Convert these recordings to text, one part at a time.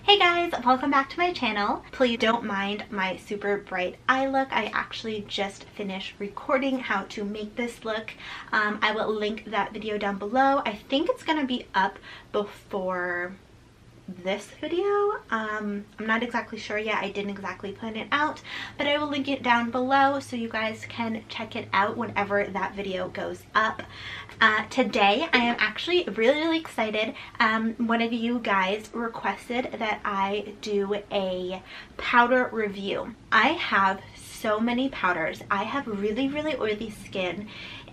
Hey guys, welcome back to my channel. Please don't mind my super bright eye look. I actually just finished recording how to make this look. I will link that video down below. I think it's gonna be up before this video. I'm not exactly sure yet. I didn't exactly plan it out, but I will link it down below so you guys can check it out whenever that video goes up. Today I am actually really excited. One of you guys requested that I do a powder review. I have so many powders. I have really oily skin,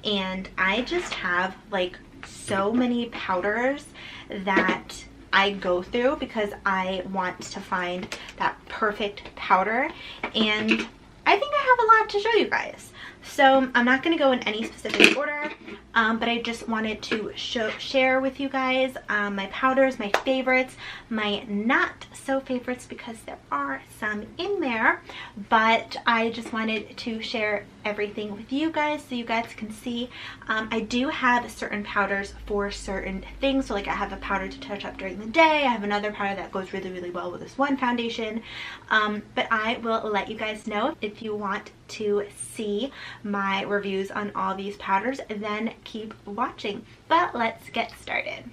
and I just have like so many powders that I go through because I want to find that perfect powder, and I think I have a lot to show you guys. So I'm not going to go in any specific order, but I just wanted to share with you guys my powders, my favorites, my not so favorites, because there are some in there, but I just wanted to share everything with you guys so you guys can see. I do have certain powders for certain things. So like I have a powder to touch up during the day. I have another powder that goes really well with this one foundation. But I will let you guys know if you want to see my reviews on all these powders, then keep watching. But let's get started.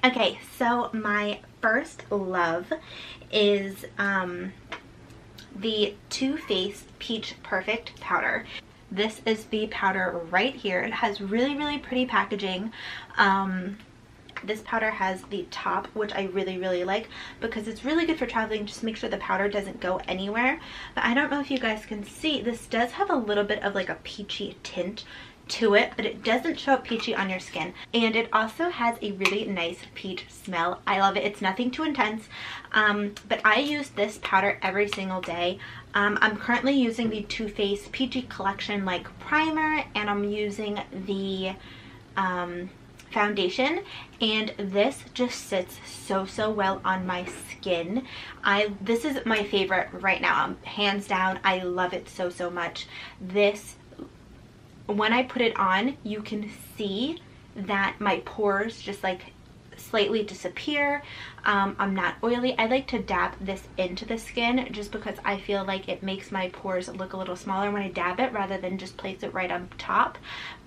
Okay, so my first love is the Too Faced Peach Perfect powder. This is the powder right here. It has really pretty packaging. This powder has the top, which I really like because it's really good for traveling. Just make sure the powder doesn't go anywhere. But I don't know if you guys can see, this does have a little bit of like a peachy tint to it, but it doesn't show up peachy on your skin, and it also has a really nice peach smell. I love it. It's nothing too intense, but I use this powder every single day. I'm currently using the Too Faced Peachy Collection like primer, and I'm using the foundation, and this just sits so well on my skin. This is my favorite right now, hands down. I love it so much. This, when I put it on, you can see that my pores just like slightly disappear. I'm not oily. I like to dab this into the skin just because I feel like it makes my pores look a little smaller when I dab it rather than just place it right on top.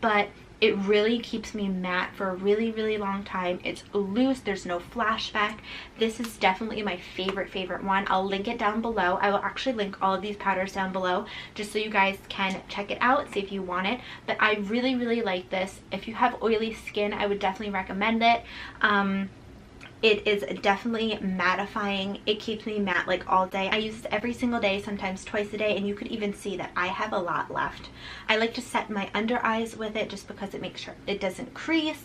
But it really keeps me matte for a really long time. It's loose. There's no flashback. This is definitely my favorite one. I'll link it down below. I will actually link all of these powders down below just so you guys can check it out, see if you want it. But I really like this. If you have oily skin, I would definitely recommend it. It is definitely mattifying. It keeps me matte like all day. I use this every single day, sometimes twice a day, and you could even see that I have a lot left. I like to set my under eyes with it just because it makes sure it doesn't crease.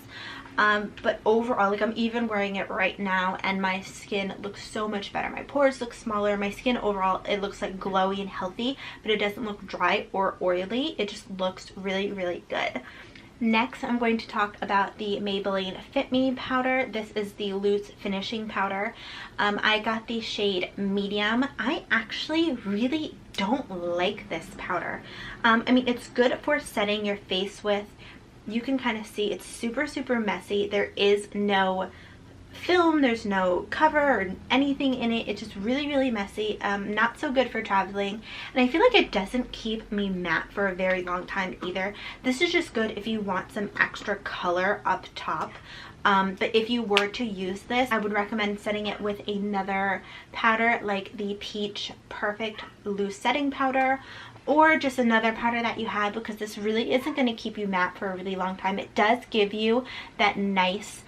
But overall, like I'm even wearing it right now, and my skin looks so much better. My pores look smaller. My skin overall, it looks like glowy and healthy, but it doesn't look dry or oily. It just looks really good. Next, I'm going to talk about the Maybelline Fit Me powder. This is the loose finishing powder. I got the shade medium. I actually really don't like this powder. I mean, it's good for setting your face with. You can kind of see it's super messy. There is no film, there's no cover or anything in it. It's just really messy. Not so good for traveling, and I feel like it doesn't keep me matte for a very long time either. This is just good if you want some extra color up top. But if you were to use this, I would recommend setting it with another powder like the Peach Perfect Loose Setting Powder, or just another powder that you have, because this really isn't going to keep you matte for a really long time. It does give you that nice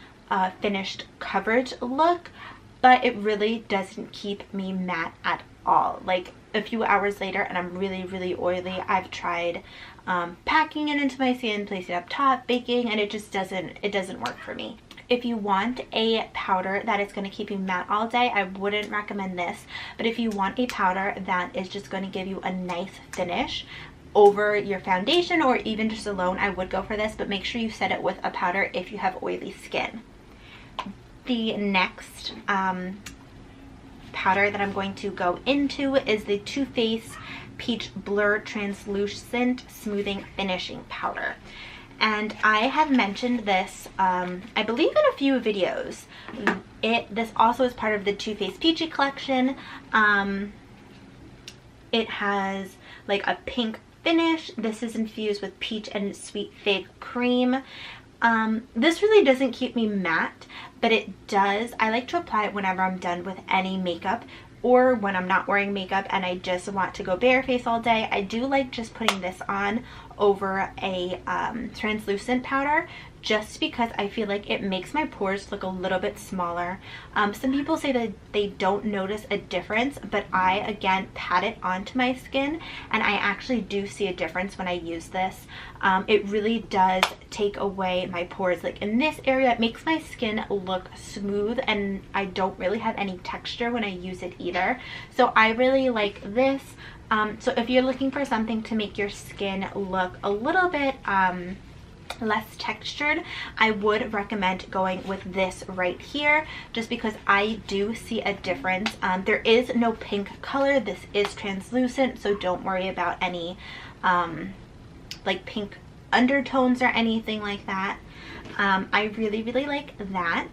finished coverage look, but it really doesn't keep me matte at all. Like a few hours later and I'm really oily. I've tried packing it into my skin, placing it up top, baking, and it just doesn't work for me. If you want a powder that is going to keep you matte all day, I wouldn't recommend this. But if you want a powder that is just going to give you a nice finish over your foundation or even just alone, I would go for this, but make sure you set it with a powder if you have oily skin. The next powder that I'm going to go into is the Too Faced Peach Blur Translucent Smoothing Finishing Powder. and I have mentioned this, I believe in a few videos. This also is part of the Too Faced Peachy collection. It has like a pink finish. This is infused with peach and sweet fig cream. This really doesn't keep me matte, but it does. I like to apply it whenever I'm done with any makeup, or when I'm not wearing makeup and I just want to go barefaced all day. I do like just putting this on over a translucent powder, just because I feel like it makes my pores look a little bit smaller. Some people say that they don't notice a difference, but I, again, pat it onto my skin and I actually do see a difference when I use this. It really does take away my pores. Like in this area, it makes my skin look smooth, and I don't really have any texture when I use it either. So I really like this. So if you're looking for something to make your skin look a little bit less textured, I would recommend going with this right here, just because I do see a difference. There is no pink color. This is translucent, so don't worry about any like pink undertones or anything like that. I really like that.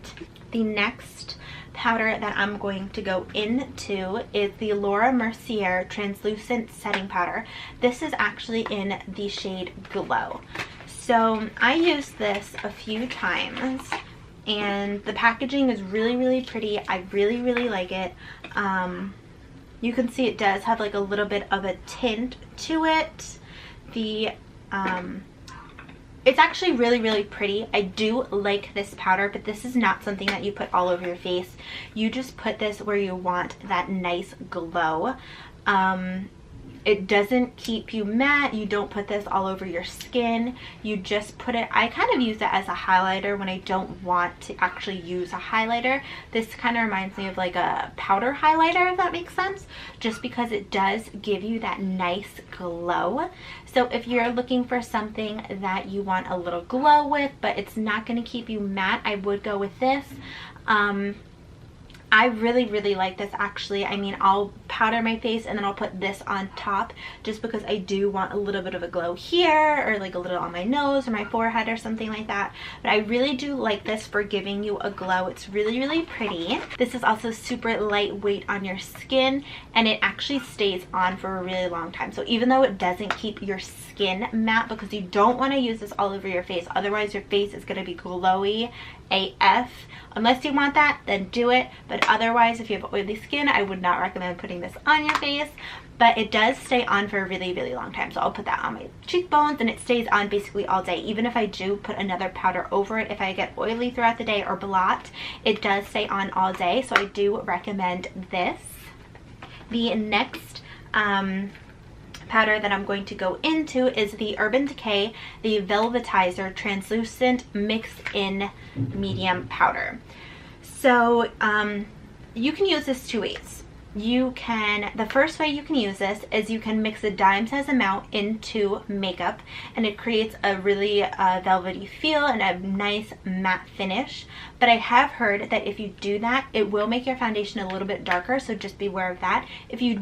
The next powder that I'm going to go into is the Laura Mercier Translucent Setting Powder. This is actually in the shade Glow. So I used this a few times and the packaging is really pretty. I really like it. You can see it does have like a little bit of a tint to it. It's actually really pretty. I do like this powder, but this is not something that you put all over your face. You just put this where you want that nice glow. It doesn't keep you matte. You don't put this all over your skin. You just put it, I kind of use it as a highlighter when I don't want to actually use a highlighter. This kind of reminds me of like a powder highlighter, if that makes sense, just because it does give you that nice glow. So if you're looking for something that you want a little glow with, but it's not going to keep you matte, I would go with this. I really like this actually. I mean, I'll powder my face and then I'll put this on top just because I do want a little bit of a glow here, or like a little on my nose or my forehead or something like that. But I really do like this for giving you a glow. It's really pretty. This is also super lightweight on your skin, and it actually stays on for a really long time. So even though it doesn't keep your skin matte, because you don't want to use this all over your face, otherwise your face is going to be glowy AF. Unless you want that, then do it, but otherwise if you have oily skin, I would not recommend putting this on your face. But it does stay on for a really long time. So I'll put that on my cheekbones and it stays on basically all day. Even if I do put another powder over it, if I get oily throughout the day or blot, it does stay on all day. So I do recommend this. The next powder that I'm going to go into is the Urban Decay, the Velvetizer Translucent Mix-In Medium Powder. So you can use this two ways. The first way you can use this is you can mix a dime size amount into makeup, and it creates a really velvety feel and a nice matte finish. But I have heard that if you do that, it will make your foundation a little bit darker, so just beware of that. If you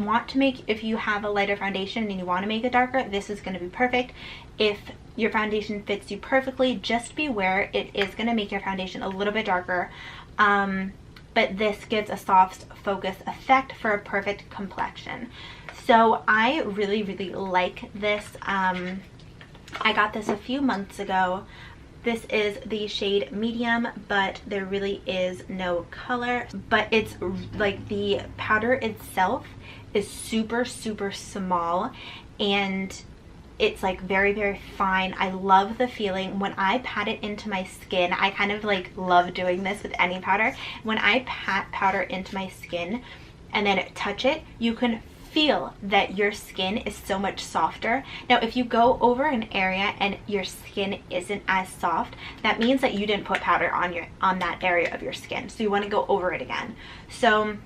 have a lighter foundation and you want to make it darker, this is going to be perfect. If your foundation fits you perfectly, just beware, it is going to make your foundation a little bit darker. But this gives a soft focus effect for a perfect complexion. So I really like this. I got this a few months ago. This is the shade Medium, but there really is no color. But it's like the powder itself is super small, and it's like very fine. I love the feeling when I pat it into my skin. I kind of like love doing this with any powder. When I pat powder into my skin and then touch it, you can feel that your skin is so much softer. Now if you go over an area and your skin isn't as soft, that means that you didn't put powder on that area of your skin, so you want to go over it again. So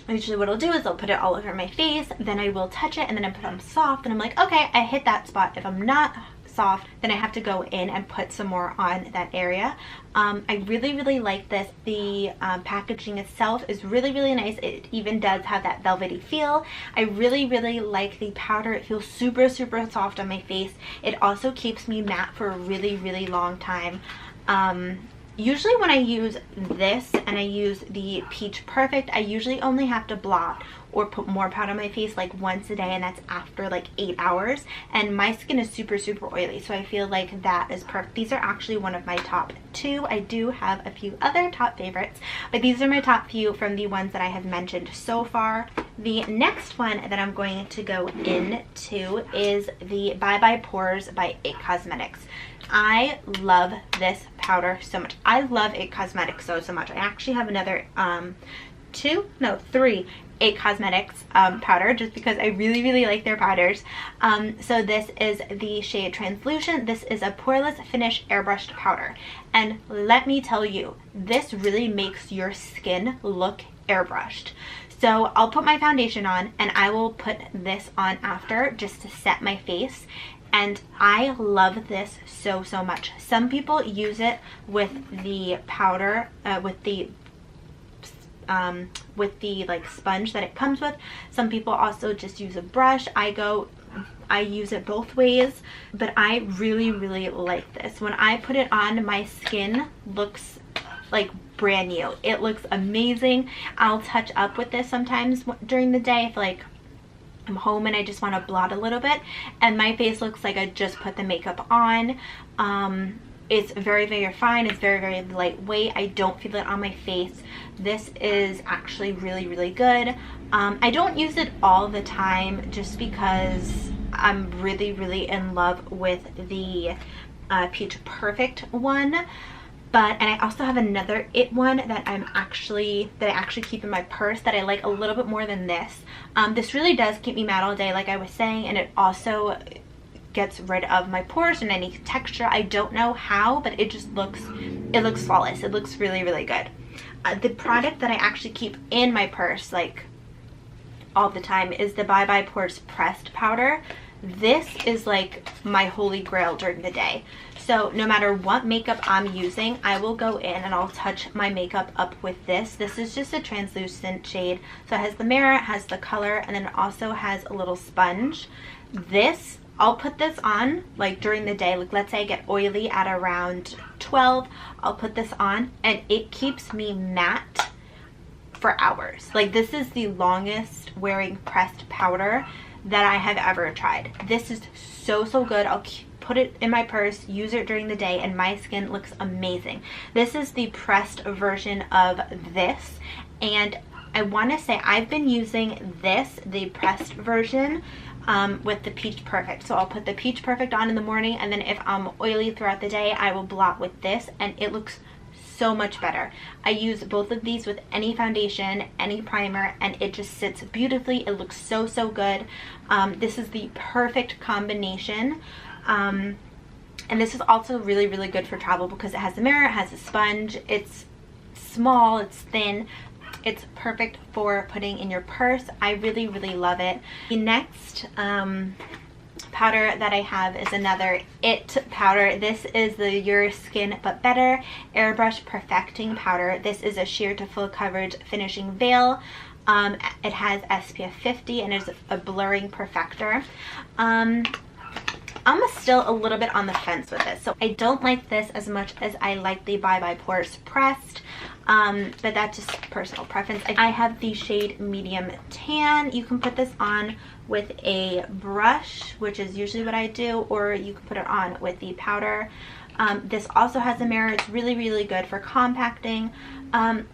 usually what I'll do is I'll put it all over my face, then I will touch it, and then if I'm soft and I'm like, okay, I hit that spot. If I'm not soft, then I have to go in and put some more on that area. I really like this. The packaging itself is really nice. It even does have that velvety feel. I really like the powder. It feels super soft on my face. It also keeps me matte for a really long time. Usually when I use this and I use the Peach Perfect, I usually only have to blot or put more powder on my face like once a day, and that's after like 8 hours. And my skin is super oily, so I feel like that is perfect. These are actually one of my top 2. I do have a few other top favorites, but these are my top few from the ones that I have mentioned so far. The next one that I'm going to go into is the Bye Bye Pores by IT Cosmetics. I love this powder so much. I love IT Cosmetics so much. I actually have another 3 IT Cosmetics powder, just because I really like their powders. So this is the shade Translucent. This is a poreless finish airbrushed powder, and let me tell you, this really makes your skin look airbrushed. So I'll put my foundation on and I will put this on after just to set my face. And I love this so much. Some people use it with the powder, with the like sponge that it comes with. Some people also just use a brush. I use it both ways, but I really like this. When I put it on, my skin looks like brand new. It looks amazing. I'll touch up with this sometimes during the day if like I'm home and I just want to blot a little bit, and my face looks like I just put the makeup on. It's very fine. It's very lightweight. I don't feel it on my face. This is actually really good. I don't use it all the time just because I'm really in love with the Peach Perfect one. And I also have another IT one that I actually keep in my purse that I like a little bit more than this. This really does keep me matte all day, like I was saying, and it also gets rid of my pores and any texture. I don't know how, but it looks flawless. It looks really good. The product that I actually keep in my purse like all the time is the Bye Bye Pores pressed powder. This is like my holy grail during the day. So no matter what makeup I'm using, I will go in and I'll touch my makeup up with this. This is just a translucent shade. So it has the mirror, it has the color, and then it also has a little sponge. I'll put this on like during the day. Like let's say I get oily at around 12, I'll put this on and it keeps me matte for hours. Like this is the longest wearing pressed powder that I have ever tried. This is so good. I'll put it in my purse, use it during the day, and my skin looks amazing. This is the pressed version of this, and I want to say I've been using this, the pressed version, with the Peach Perfect. So I'll put the Peach Perfect on in the morning, and then if I'm oily throughout the day, I will blot with this, and it looks so much better. I use both of these with any foundation, any primer, and it just sits beautifully. It looks so good. This is the perfect combination. And this is also really good for travel because it has the mirror, it has a sponge, it's small, it's thin. It's perfect for putting in your purse. I really love it. The next powder that I have is another IT powder. This is the Your Skin But Better Airbrush Perfecting Powder. This is a sheer to full coverage finishing veil. It has SPF 50 and is a blurring perfector. I'm still a little bit on the fence with this. So I don't like this as much as I like the Bye Bye Pores pressed. But that's just personal preference. I have the shade Medium Tan. You can put this on with a brush, which is usually what I do, or you can put it on with the powder. This also has a mirror. It's really good for compacting. What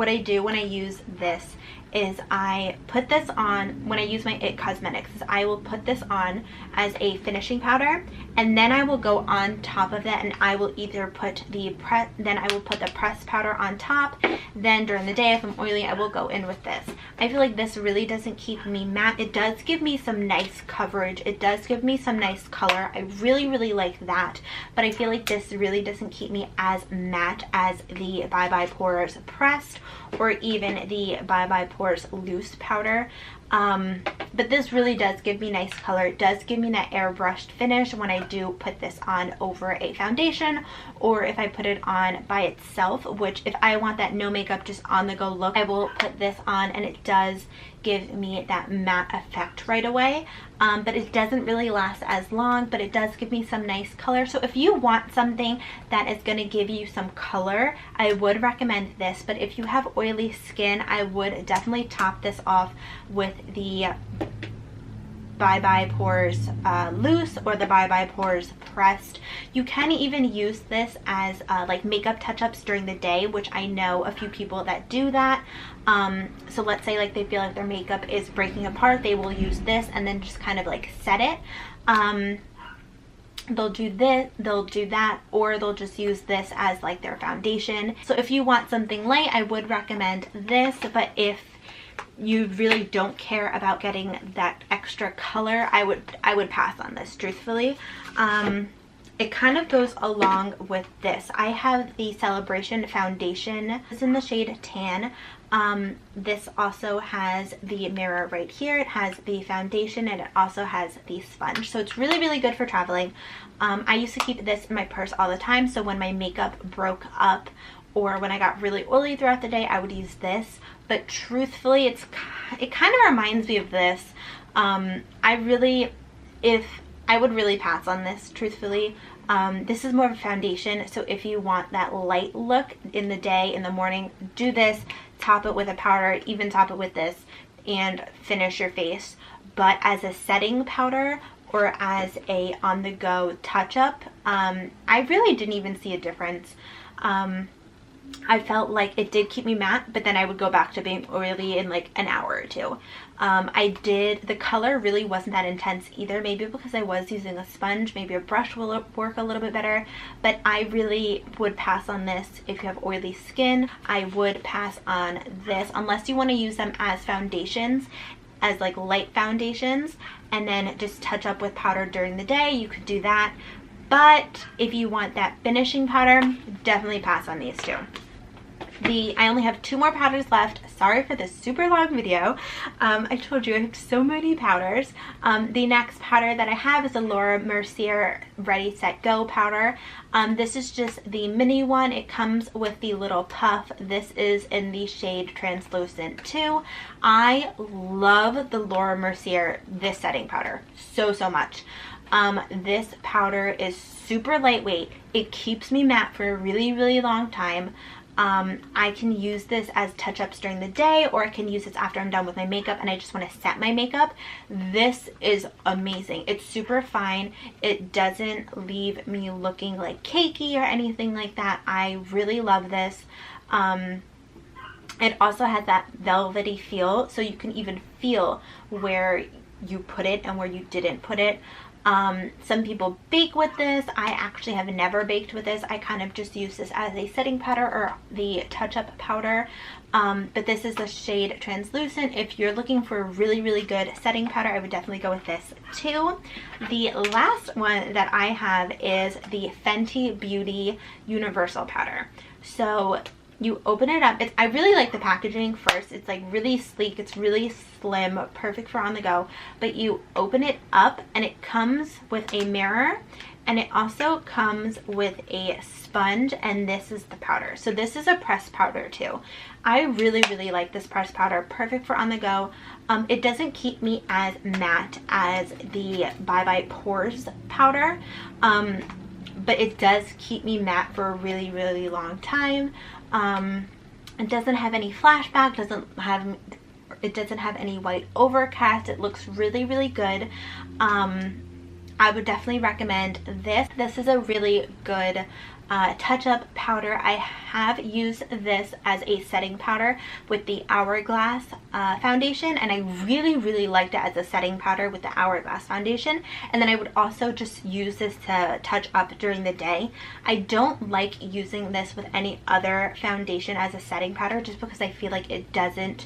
I do when I use this is I put this on, when I use my IT Cosmetics, is I will put this on as a finishing powder, and then I will go on top of that and I will either put the pressed powder on top. Then during the day, if I'm oily, I will go in with this. I feel like this really doesn't keep me matte. It does give me some nice coverage. It does give me some nice color. I really like that, but I feel like this really doesn't keep me as matte as the Bye Bye Pores pressed or even the Bye Bye Pores loose powder. But this really does give me nice color. It does give me that airbrushed finish when I do put this on over a foundation, or if I put it on by itself, which if I want that no makeup just on the go look, I will put this on, and it does give me that matte effect right away. But it doesn't really last as long, but it does give me some nice color. So if you want something that is going to give you some color, I would recommend this. But if you have oily skin, I would definitely top this off with the Bye Bye Pores Loose or the Bye Bye Pores Pressed. You can even use this as like makeup touch-ups during the day, which I know a few people that do that. So let's say like they feel like their makeup is breaking apart, they will use this and then just kind of like set it. They'll do this, they'll do that, or they'll just use this as like their foundation. So if you want something light, I would recommend this, but if you really don't care about getting that extra color, I would pass on this, truthfully. It kind of goes along with this. I have the Celebration foundation. It's in the shade Tan. This also has the mirror right here. It has the foundation, and it also has the sponge. So it's really, really good for traveling. I used to keep this in my purse all the time, so when my makeup broke up or when I got really oily throughout the day, I would use this. But truthfully, it kind of reminds me of this. I would really pass on this, truthfully. This is more of a foundation, so if you want that light look in the day, in the morning, do this, top it with a powder, even top it with this, and finish your face. But as a setting powder or as a on-the-go touch-up, I really didn't even see a difference. I felt like it did keep me matte, but then I would go back to being oily in like an hour or two. The color really wasn't that intense either, maybe because I was using a sponge, maybe a brush will work a little bit better, but I really would pass on this if you have oily skin. I would pass on this unless you want to use them as foundations, as like light foundations, and then just touch up with powder during the day. You could do that. But if you want that finishing powder, definitely pass on these two. I only have 2 more powders left. Sorry for this super long video. I told you I have so many powders. The next powder that I have is a Laura Mercier Ready Set Go powder. This is just the mini one. It comes with the little puff. This is in the shade Translucent 2. I love the Laura Mercier this setting powder so much. This powder is super lightweight. It keeps me matte for a really, really long time. I can use this as touch-ups during the day, or I can use this after I'm done with my makeup and I just want to set my makeup. This is amazing. It's super fine. It doesn't leave me looking like cakey or anything like that. I really love this. It also has that velvety feel, so you can even feel where you put it and where you didn't put it. Some people bake with this. I actually have never baked with this. I kind of just use this as a setting powder or the touch-up powder. But this is the shade Translucent. If you're looking for a really, really good setting powder, I would definitely go with this too. The last one that I have is the Fenty Beauty Universal Powder. So you open it up. I really like the packaging first. It's like really sleek. It's really slim, perfect for on the go. But you open it up and it comes with a mirror, and it also comes with a sponge, and this is the powder. So this is a pressed powder too. I really, really like this pressed powder. Perfect for on the go. It doesn't keep me as matte as the Bye Bye Pores powder, but it does keep me matte for a really, really long time. It doesn't have any flashback, it doesn't have any white overcast. It looks really, really good. I would definitely recommend this. This is a really good touch-up powder. I have used this as a setting powder with the Hourglass foundation, and I really, really liked it as a setting powder with the Hourglass foundation. And then I would also just use this to touch up during the day. I don't like using this with any other foundation as a setting powder just because I feel like it doesn't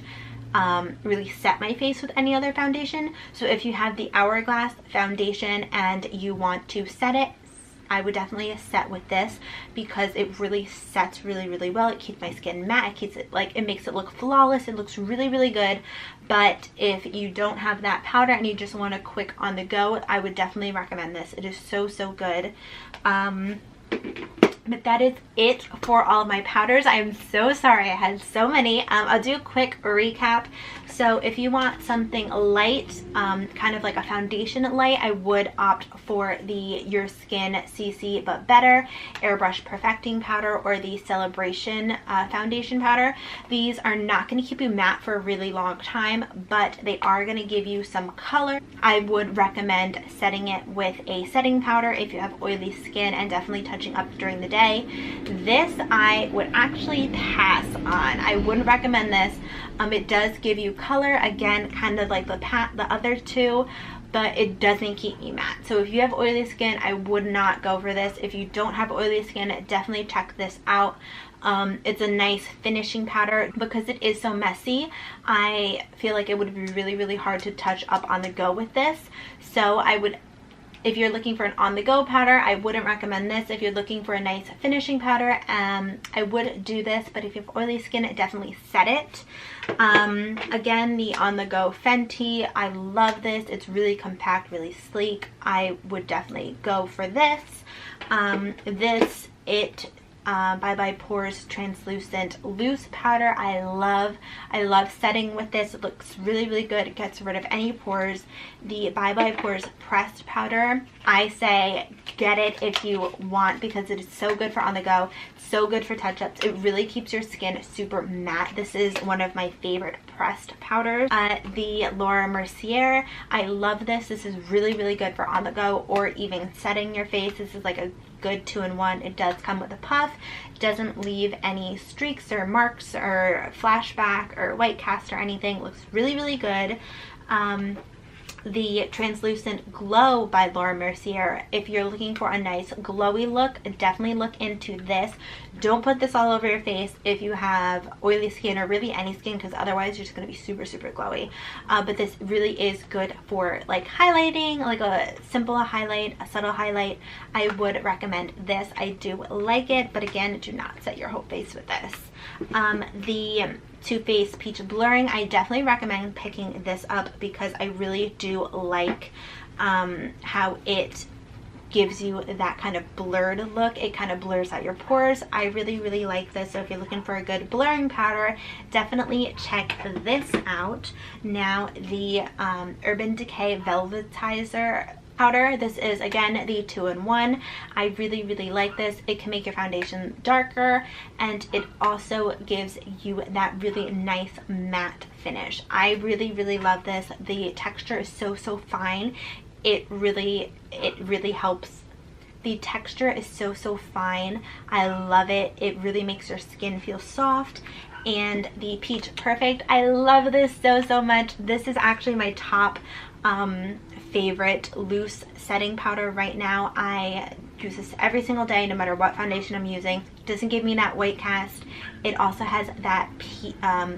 really set my face with any other foundation. So if you have the Hourglass foundation and you want to set it, I would definitely set with this because it really sets really well. It keeps my skin matte. It keeps it like, it makes it look flawless. It looks really good. But if you don't have that powder and you just want a quick on the go, I would definitely recommend this. It is so good. But that is it for all of my powders. I am so sorry I had so many. I'll do a quick recap. So if you want something light, kind of like a foundation light, I would opt for the Your Skin CC But Better Airbrush Perfecting Powder or the Celebration Foundation Powder. These are not going to keep you matte for a really long time, but they are going to give you some color. I would recommend setting it with a setting powder if you have oily skin, and definitely touching up during the day. This I would actually pass on. I wouldn't recommend this. It does give you color, again, kind of like the other two, but it doesn't keep me matte. So if you have oily skin, I would not go for this. If you don't have oily skin, definitely check this out. It's a nice finishing powder. Because it is so messy, I feel like it would be really hard to touch up on the go with this. So I would, if you're looking for an on-the-go powder, I wouldn't recommend this. If you're looking for a nice finishing powder, I would do this, but if you have oily skin, definitely set it. Again, the on-the-go Fenty, I love this. It's really compact, really sleek. I would definitely go for this. Bye Bye Pores Translucent Loose Powder. I love setting with this. It looks really good. It gets rid of any pores. The Bye Bye Pores Pressed Powder, I say get it if you want, because it is so good for on the go, so good for touch-ups. It really keeps your skin super matte. This is one of my favorite pressed powders. The Laura Mercier, I love this. This is really good for on the go or even setting your face. This is like a good 2-in-1. It does come with a puff. It doesn't leave any streaks or marks or flashback or white cast or anything. It looks really good. The Translucent Glow by Laura Mercier. If you're looking for a nice glowy look, definitely look into this. Don't put this all over your face if you have oily skin or really any skin, because otherwise you're just going to be super glowy. But this really is good for like highlighting, like a simple highlight, a subtle highlight. I would recommend this. I do like it, but again, do not set your whole face with this. The Too Faced Peach Blurring, I definitely recommend picking this up because I really do like how it gives you that kind of blurred look. It kind of blurs out your pores. I really like this. So if you're looking for a good blurring powder, definitely check this out. Now the Urban Decay Velvetizer powder. This is again the 2-in-1. I really like this. It can make your foundation darker, and it also gives you that really nice matte finish. I really love this. The texture is so fine. It really helps. The texture is so fine. I love it. It really makes your skin feel soft. And the Peach Perfect, I love this so much. This is actually my top favorite loose setting powder right now. I use this every single day, no matter what foundation I'm using. It doesn't give me that white cast. It also has that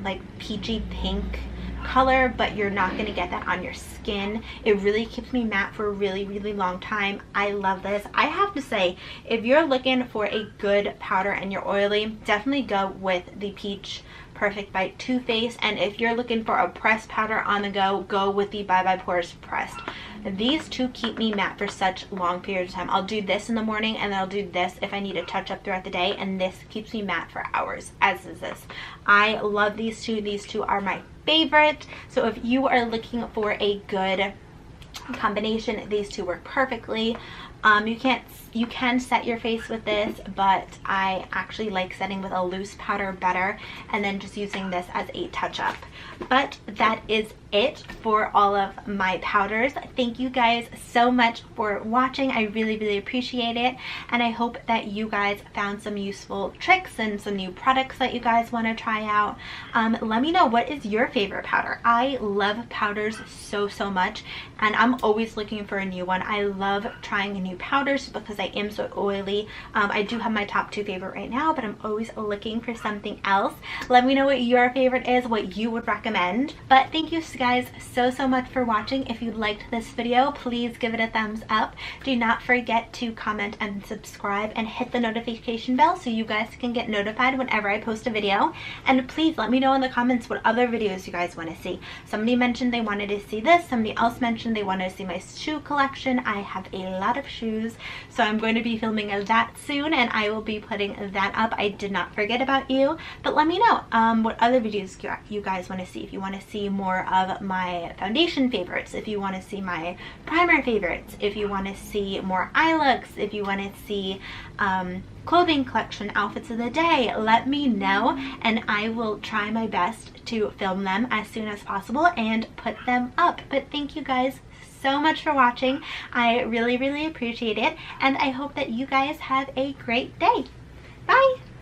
like peachy pink color, but you're not going to get that on your skin. It really keeps me matte for a really long time. I love this. I have to say, if you're looking for a good powder and you're oily, definitely go with the Peach Perfect by Too Faced. And if you're looking for a pressed powder on the go, go with the Bye Bye Pores Pressed. These two keep me matte for such long periods of time. I'll do this in the morning, and then I'll do this if I need a touch up throughout the day, and this keeps me matte for hours, as is this. I love these two. These two are my favorite. So if you are looking for a good combination, these two work perfectly. You can set your face with this, but I actually like setting with a loose powder better, and then just using this as a touch-up. But that is it for all of my powders. Thank you guys so much for watching. I really appreciate it, and I hope that you guys found some useful tricks and some new products that you guys want to try out. Let me know, what is your favorite powder? I love powders so much, and I'm always looking for a new one. I love trying new new powders because I am so oily. I do have my top 2 favorite right now, but I'm always looking for something else. Let me know what your favorite is, what you would recommend. But thank you guys so much for watching. If you liked this video, please give it a thumbs up. Do not forget to comment and subscribe and hit the notification bell so you guys can get notified whenever I post a video. And please let me know in the comments what other videos you guys want to see. Somebody mentioned they wanted to see this. Somebody else mentioned they wanted to see my shoe collection. I have a lot of shoes, so I'm going to be filming that soon, and I will be putting that up. I did not forget about you, but let me know what other videos you guys want to see. If you want to see more of my foundation favorites, if you want to see my primer favorites, if you want to see more eye looks, if you want to see clothing collection outfits of the day, let me know and I will try my best to film them as soon as possible and put them up. But thank you guys so much for watching. I really appreciate it, and I hope that you guys have a great day. Bye!